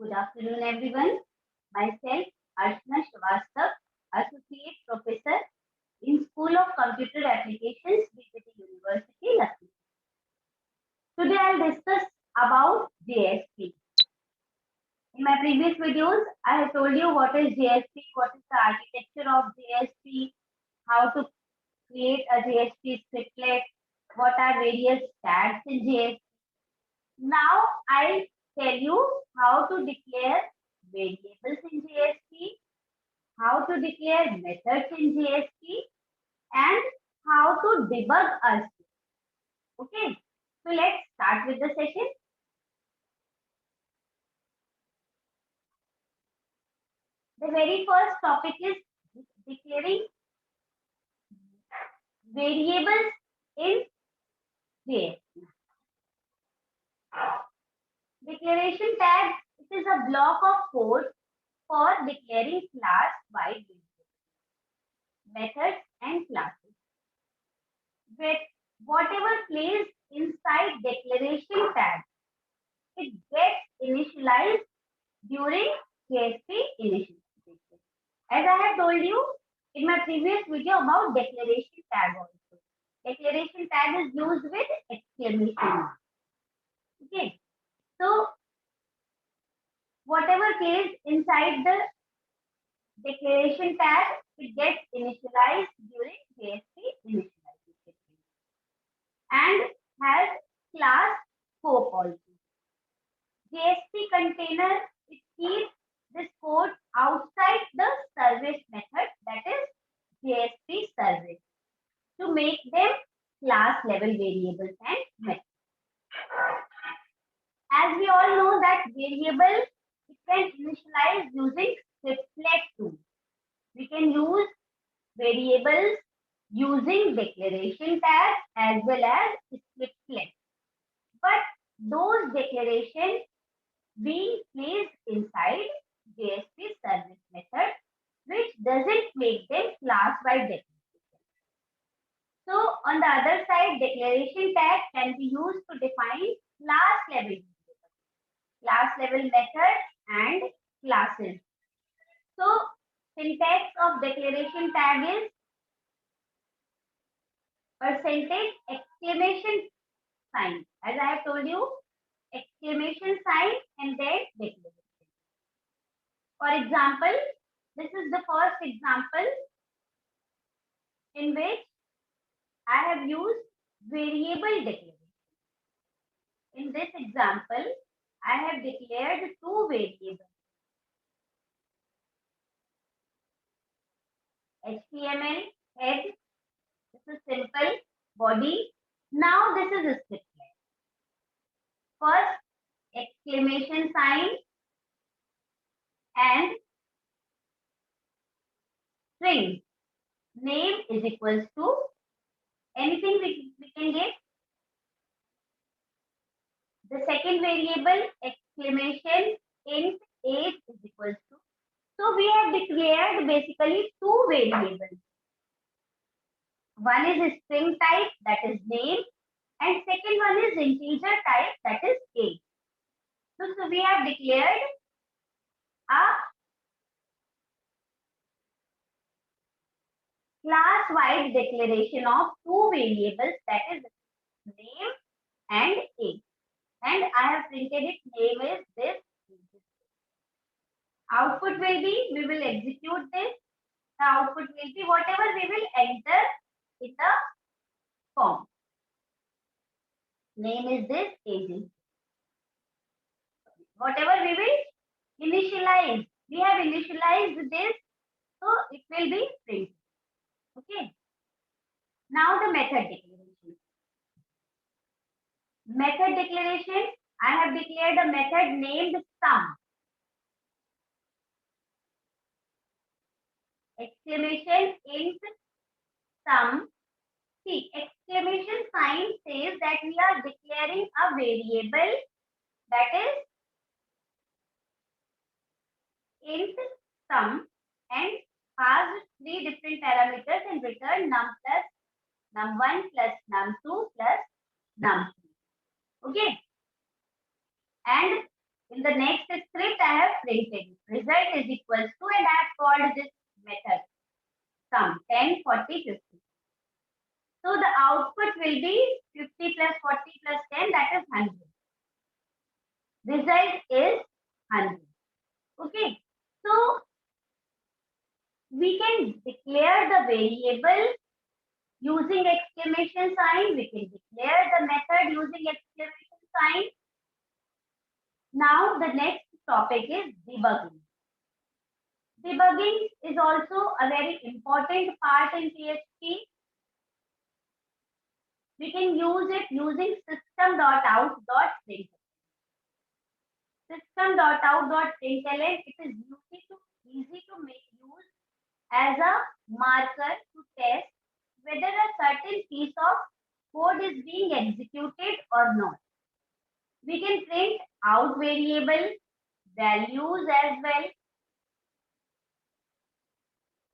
Good afternoon, everyone. Myself, Archana Srivastav, Associate Professor in School of Computer Applications, BPT University, Lucknow. Today, I'll discuss about JSP. In my previous videos, I have told you what is JSP, what is the architecture of JSP, how to create a JSP scriptlet, what are various tags in JSP. Now, I'll tell you how to declare variables in JSP, how to declare methods in JSP, and how to debug our script. Okay, so let's start with the session. The very first topic is declaring variables in JSP. Declaration tag, it is a block of code for declaring class-wide variables, methods, and classes. With whatever placed inside declaration tag, it gets initialized during JSP initialization. As I have told you in my previous video about declaration tag also. Declaration tag is used with exclamation mark. Okay. So whatever placed inside the declaration tag, it gets initialized during JSP initialization and has class scope also. JSP container, it keeps this code outside the service method, that is JSP service, to make them class level variables and methods. As we all know that variable, it can initialize using scriptlet tool. We can use variables using declaration tag as well as scriptlet. But those declarations being placed inside JSP service method, which doesn't make them class-wide declaration. So on the other side, declaration tag can be used to define class level methods and classes. So syntax of declaration tag is percentage exclamation sign. As I have told you, exclamation sign and then declaration. For example, this is the first example in which I have used variable declaration. In this example, I have declared two variables, HTML head, this is simple, body. Now this is a scriptlet. First, exclamation sign and string. Name is equals to anything we can get. The second variable, exclamation int age is equals to. So we have declared basically two variables. One is string type, that is name, and second one is integer type, that is age. So we have declared a class-wide declaration of two variables, that is name and age. And I have printed it, name is this. Output will be, we will execute this. The output will be whatever we will enter in the form. Name is this, age is this. Whatever we will initialize. We have initialized this, so it will be printed. Okay. Now the method declaration. Method declaration, I have declared a method named sum. Exclamation int sum. See, exclamation sign says that we are declaring a variable, that is int sum, and pass three different parameters and return num1 plus num2 plus num3. Okay. And In the next script, I have printed result is equals to, and I have called this method sum 10, 40, 50. So the output will be 50 plus 40 plus 10, that is 100. Result is 100. Okay. So we can declare the variable using exclamation sign. We can declare the method using exclamation sign. Now the next topic is debugging. Debugging is also a very important part in PHP. We can use it using system.out.println. System.out.println, it is easy to make use as a marker to test whether a certain piece of code is being executed or not. We can print out variable values as well.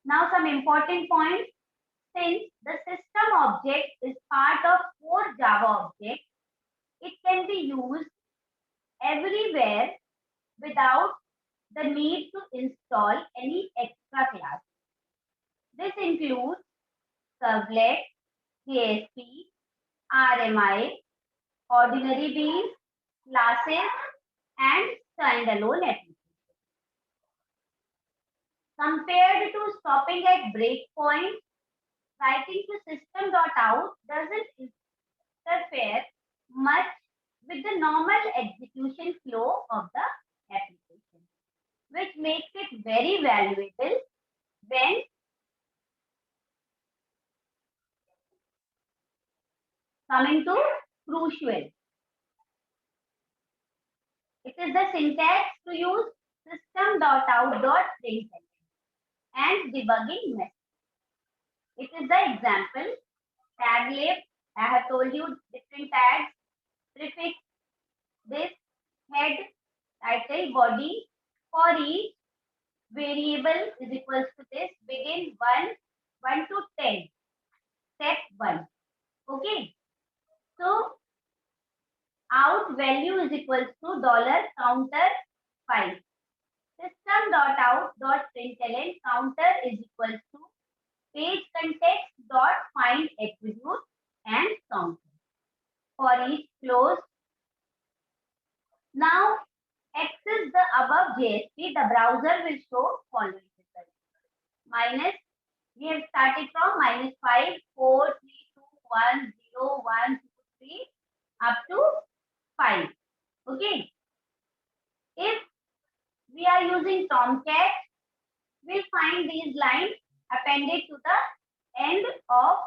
Now some important points. Since the system object is part of core Java object, it can be used everywhere without the need to install any extra class. This includes servlet, KSP, RMI, ordinary beans, classes, and standalone applications. Compared to stopping at breakpoints, writing to system.out doesn't interfere much with the normal execution flow of the application, which makes it very valuable when coming to Crucial. It is the syntax to use system.out.println and debugging method. It is the example tag lib. I have told you different tags, prefix, this, head, title, body. For each variable is equals to this, begin 1 to 10, step 1. Okay. So out value is equals to $counter 5. System.out.println counter is equals to page context dot find attribute and counter. For each close. Now access the above JSP, the browser will show following results. Minus, we have started from -5, 4, 3, 2, 1, 0, 1, 2, 3 up to 5. Okay. If we are using Tomcat, we'll find these lines appended to the end of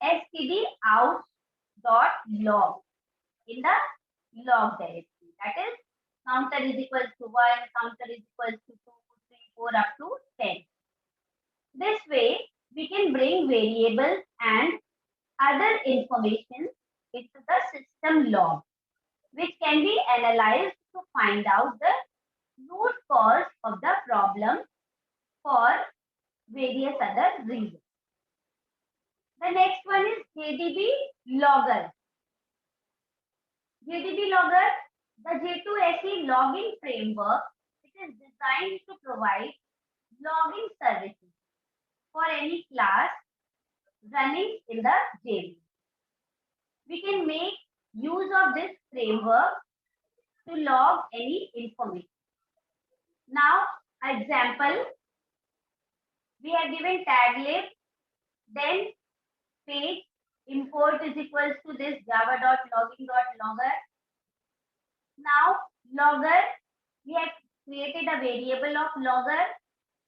stdout.log in the log directory. That is, counter is equals to 1, counter is equals to 2, 3, 4 up to 10. This way, we can bring variables and other information into the system log, which can be analyzed to find out the root cause of the problem for various other reasons. The next one is JDB Logger. JDB Logger, the J2SE logging framework, it is designed to provide logging services for any class running in the JDB. We can make use of this framework to log any information. Now, example, we have given tag lib, then page import is equals to this java.logging.logger. Now, logger, we have created a variable of logger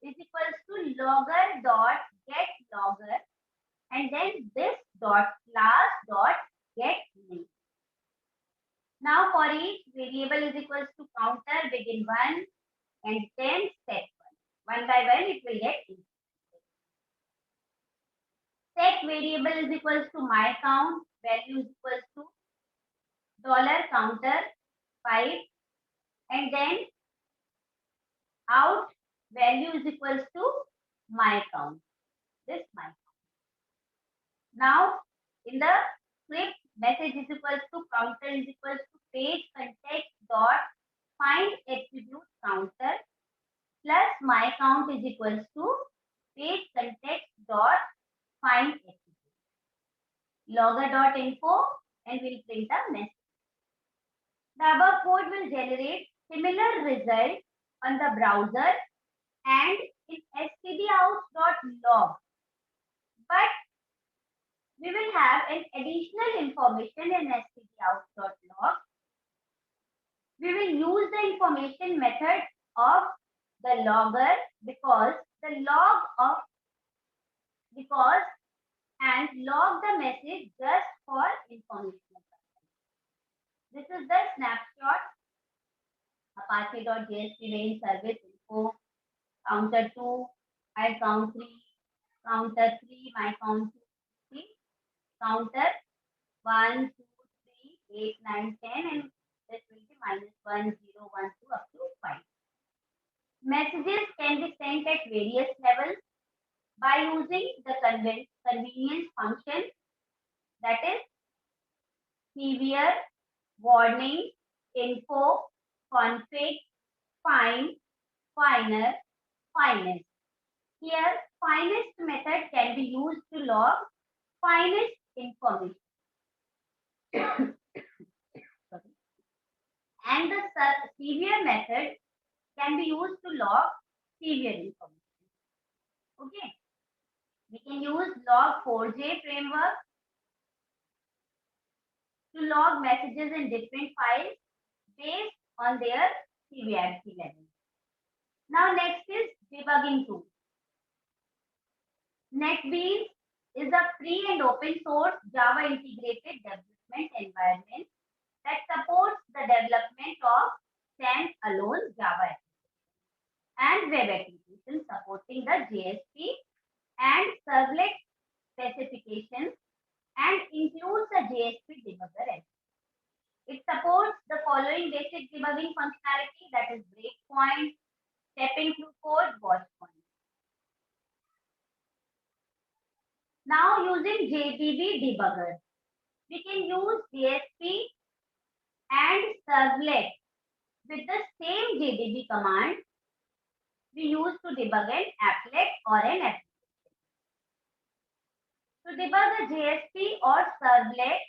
is equals to logger.getLogger, and then this dot class dot get name. Now, for each variable is equals to counter, begin 1 and then step 1. 1 by 1, it will get increased. Set variable is equals to my count, value is equals to $counter 5, and then out value is equals to my count. This my count. Now in the script, message is equals to counter is equals to page context dot find attribute counter plus my count is equals to page context dot find attribute logger dot info and will print a message. The above code will generate similar result on the browser and in stdout.log, but we will have an additional information in stdout.log. We will use the information method of the logger because and log the message just for information purpose. This is the snapshot apache.jsp main service info counter 2, I count 3, counter 3, my count 2, 3, counter 1, 2, 3, 8, 9, 10, and this will be minus 1, 0, 1, 2 up to 5. Messages can be sent at various levels by using the convenience function, that is severe, warning, info, config, fine, finer, finest. Here, finest method can be used to log finest information. And the severe method can be used to log severe information. Okay. We can use log4j framework to log messages in different files based on their severity level. Now next is debugging tool. NetBeans is a free and open source Java integrated development environment that supports the development of standalone Java applications and web applications supporting the JSP and servlet specifications and includes a JSP debugger. It supports the following basic debugging functionality, that is breakpoint, stepping through code, watch point. Now using JDB debugger, we can use JSP and servlet with the same JDB command we use to debug an applet or an application. To debug a JSP or servlet,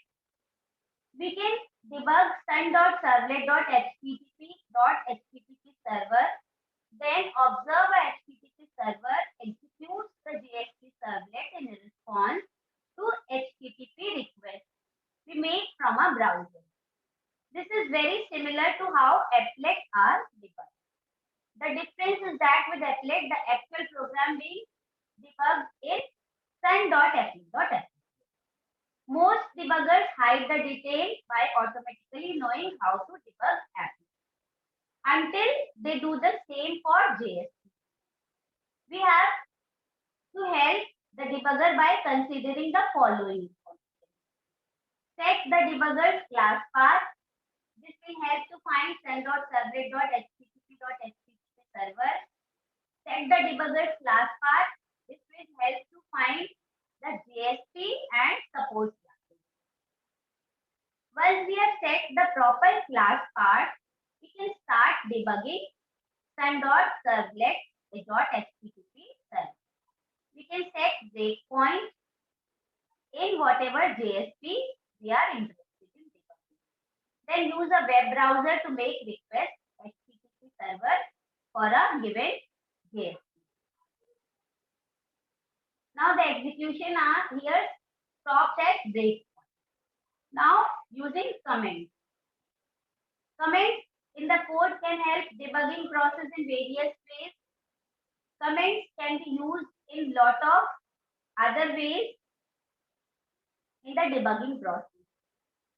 we can debug sun.servlet.http server, then observe a HTTP server executes the JSP servlet in response to HTTP request we make from a browser. This is very similar to how applets are debugged. The difference is that with applet, the actual program being debugged is sun.applet. Most debuggers hide the detail by automatically knowing how to debug applet until they do the same for JSP. We have to help the debugger by considering the following information. Set the debugger's class path. This will help to find sun.servlet.http server. Set the debugger's class path. This will help to find the JSP and support classes. Once we have set the proper class path, we can start debugging sun.servlet.http server. We can set breakpoint in whatever JSP we are interested in debugging. Then use a web browser to make request HTTP server for a given JSP. Now the execution here stops at breakpoint. Now using comments. Comments in the code can help debugging process in various ways. Comments can be used in lot of other ways in the debugging process.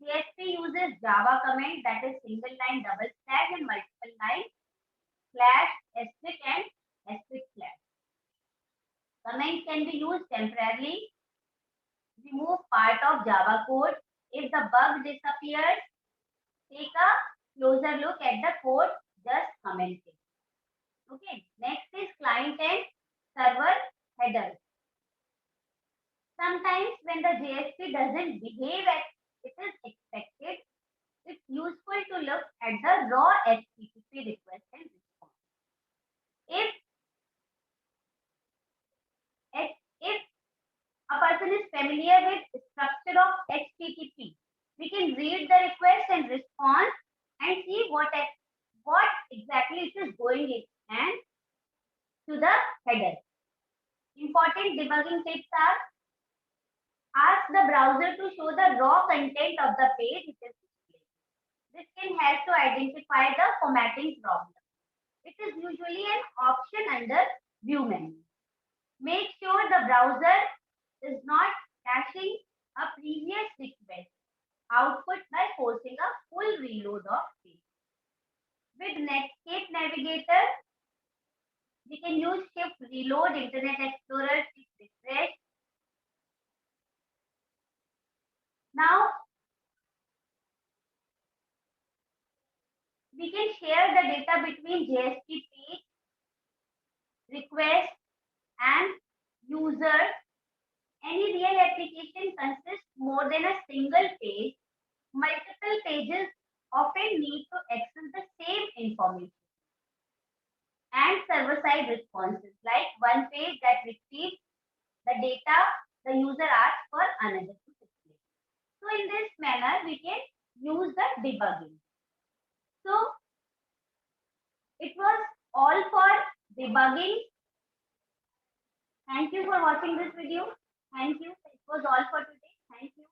JSP uses Java comment, that is single line double slash and multiple line slash asterisk and asterisk slash. Comment can be used temporarily. Remove part of Java code. If the bug disappears, take a closer look at the code just commented. Okay, next is client and server headers. Sometimes when the JSP doesn't behave as it is expected, it's useful to look at the raw HTTP HTTP. We can read the request and respond and see what exactly it is going in and to the header. Important debugging tips are: ask the browser to show the raw content of the page it is displaying. This can help to identify the formatting problem. It is usually an option under View menu. Make sure the browser is not caching a previous request output by forcing a full reload of page. With Netscape Navigator, we can use Shift Reload, Internet Explorer, Shift Refresh. Now, we can share the data between JSP page, request, and user. Any real application consists more than a single page. Multiple pages often need to access the same information. And server-side responses, like one page that receives the data the user asks for another to display. So in this manner, we can use the debugging. So it was all for debugging. Thank you for watching this video. Thank you. It was all for today. Thank you.